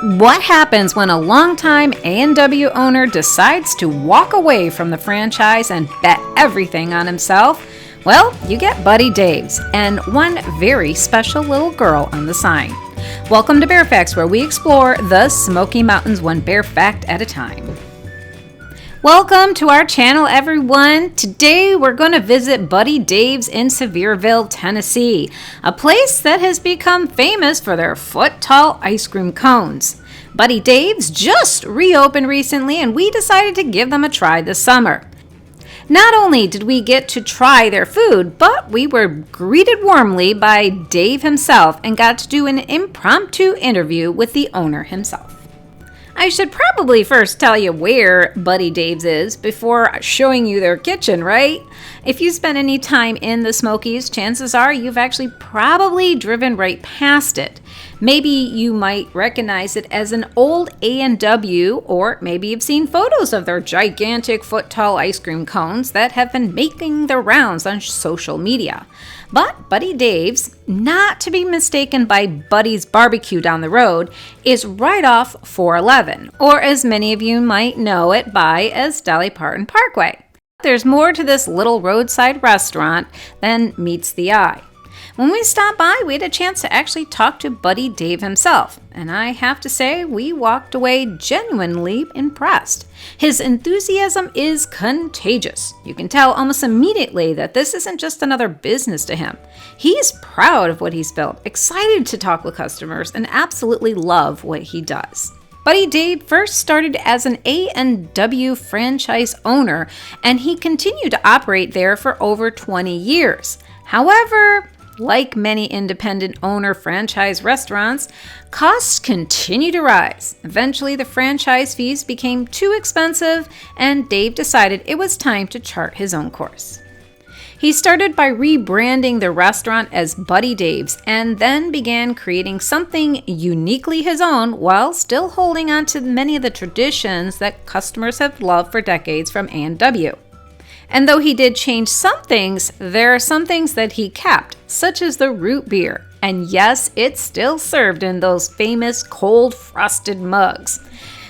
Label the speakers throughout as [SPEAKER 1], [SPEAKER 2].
[SPEAKER 1] What happens when a longtime A&W owner decides to walk away from the franchise and bet everything on himself? Well, you get Buddy Dave's and one very special little girl on the sign. Welcome to BearFACTs, where we explore the Smoky Mountains one bear fact at a time. Welcome to our channel, everyone. Today we're going to visit Buddy Dave's in Sevierville, Tennessee, a place that has become famous for their foot-tall ice cream cones. Buddy Dave's just reopened recently, and we decided to give them a try this summer. Not only did we get to try their food, but we were greeted warmly by Dave himself and got to do an impromptu interview with the owner himself. I should probably first tell you where Buddy Dave's is before showing you their kitchen, right? If you spend any time in the Smokies, chances are you've actually probably driven right past it. Maybe you might recognize it as an old A&W, or maybe you've seen photos of their gigantic foot-tall ice cream cones that have been making their rounds on social media. But Buddy Dave's, not to be mistaken by Buddy's Barbecue down the road, is right off 411, or as many of you might know it by as Dolly Parton Parkway. There's more to this little roadside restaurant than meets the eye. When we stopped by, we had a chance to actually talk to Buddy Dave himself, and I have to say we walked away genuinely impressed. His enthusiasm is contagious. You can tell almost immediately that this isn't just another business to him. He's proud of what he's built, excited to talk with customers, and absolutely love what he does. Buddy Dave first started as an A&W franchise owner, and he continued to operate there for over 20 years. However, like many independent owner franchise restaurants, costs continue to rise. Eventually, the franchise fees became too expensive, and Dave decided it was time to chart his own course. He started by rebranding the restaurant as Buddy Dave's and then began creating something uniquely his own while still holding on to many of the traditions that customers have loved for decades from A&W. And though he did change some things, there are some things that he kept, such as the root beer. And yes, it's still served in those famous cold frosted mugs.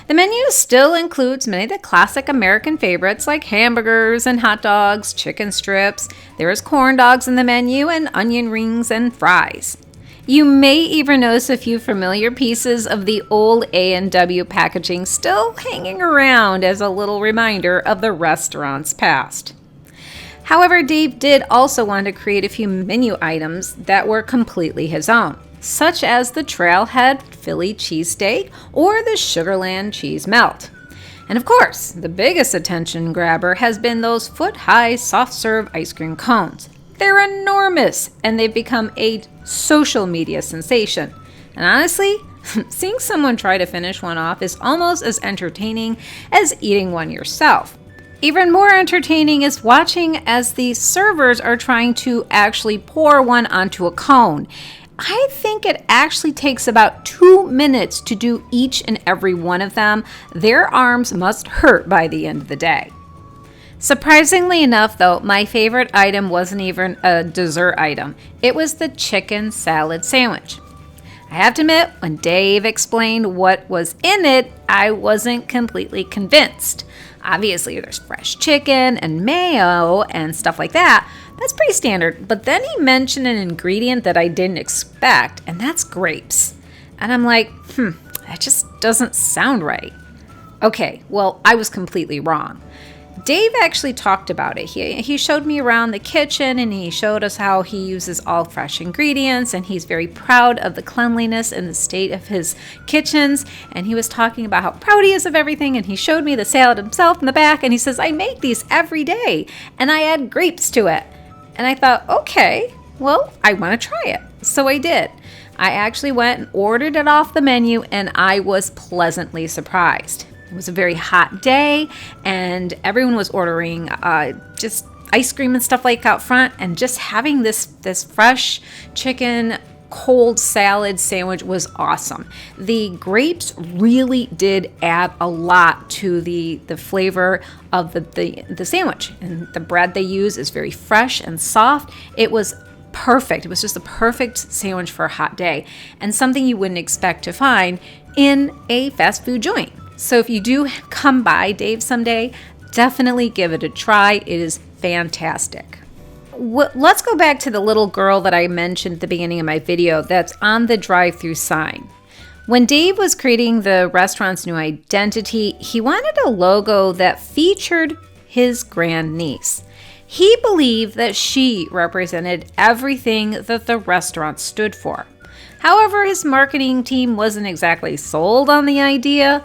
[SPEAKER 1] The menu still includes many of the classic American favorites like hamburgers and hot dogs, chicken strips. There is corn dogs in the menu and onion rings and fries. You may even notice a few familiar pieces of the old A&W packaging still hanging around as a little reminder of the restaurant's past. However, Dave did also want to create a few menu items that were completely his own, such as the Trailhead Philly cheesesteak or the Sugarland cheese melt. And of course, the biggest attention grabber has been those foot-high soft-serve ice cream cones. They're enormous, and they've become a social media sensation. And honestly, seeing someone try to finish one off is almost as entertaining as eating one yourself. Even more entertaining is watching as the servers are trying to actually pour one onto a cone. I think it actually takes about 2 minutes to do each and every one of them. Their arms must hurt by the end of the day. Surprisingly enough, though, my favorite item wasn't even a dessert item. It was the chicken salad sandwich. I have to admit, when Dave explained what was in it, I wasn't completely convinced. Obviously, there's fresh chicken and mayo and stuff like that. That's pretty standard. But then he mentioned an ingredient that I didn't expect, and that's grapes. And I'm like, that just doesn't sound right. Okay, well, I was completely wrong. Dave actually talked about it. He showed me around the kitchen, and he showed us how he uses all fresh ingredients, and he's very proud of the cleanliness and the state of his kitchens. And he was talking about how proud he is of everything, and he showed me the salad himself in the back, and he says, I make these every day, and I add grapes to it. And I thought, okay, well, I want to try it. So I did. I actually went and ordered it off the menu, and I was pleasantly surprised. It was a very hot day, and everyone was ordering just ice cream and stuff like out front, and just having this fresh chicken cold salad sandwich was awesome. The grapes really did add a lot to the flavor of the sandwich, and the bread they use is very fresh and soft. It was perfect. It was just a perfect sandwich for a hot day and something you wouldn't expect to find in a fast food joint. So if you do come by Dave's someday, definitely give it a try. It is fantastic. Let's go back to the little girl that I mentioned at the beginning of my video that's on the drive-through sign. When Dave was creating the restaurant's new identity, he wanted a logo that featured his grandniece. He believed that she represented everything that the restaurant stood for. However, his marketing team wasn't exactly sold on the idea,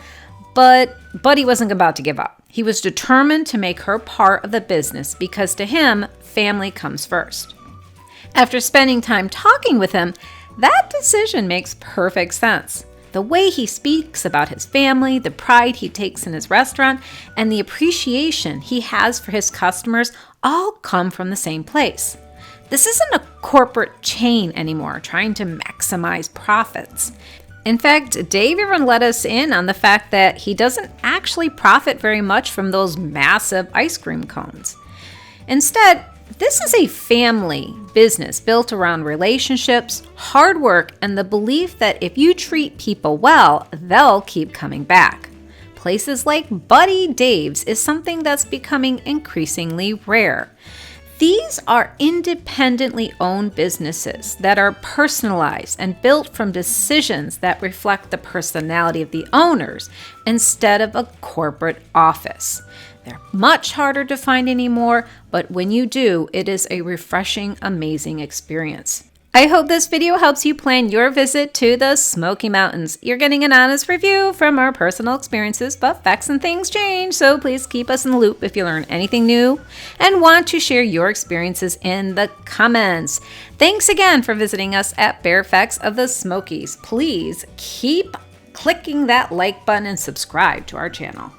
[SPEAKER 1] but he wasn't about to give up. He was determined to make her part of the business because to him, family comes first. After spending time talking with him, that decision makes perfect sense. The way he speaks about his family, the pride he takes in his restaurant, and the appreciation he has for his customers all come from the same place. This isn't a corporate chain anymore trying to maximize profits. In fact, Dave even let us in on the fact that he doesn't actually profit very much from those massive ice cream cones. Instead, this is a family business built around relationships, hard work, and the belief that if you treat people well, they'll keep coming back. Places like Buddy Dave's is something that's becoming increasingly rare. These are independently owned businesses that are personalized and built from decisions that reflect the personality of the owners instead of a corporate office. They're much harder to find anymore, but when you do, it is a refreshing, amazing experience. I hope this video helps you plan your visit to the Smoky Mountains. You're getting an honest review from our personal experiences, but facts and things change, so please keep us in the loop if you learn anything new and want to share your experiences in the comments. Thanks again for visiting us at BearFACTs of the Smokies. Please keep clicking that like button and subscribe to our channel.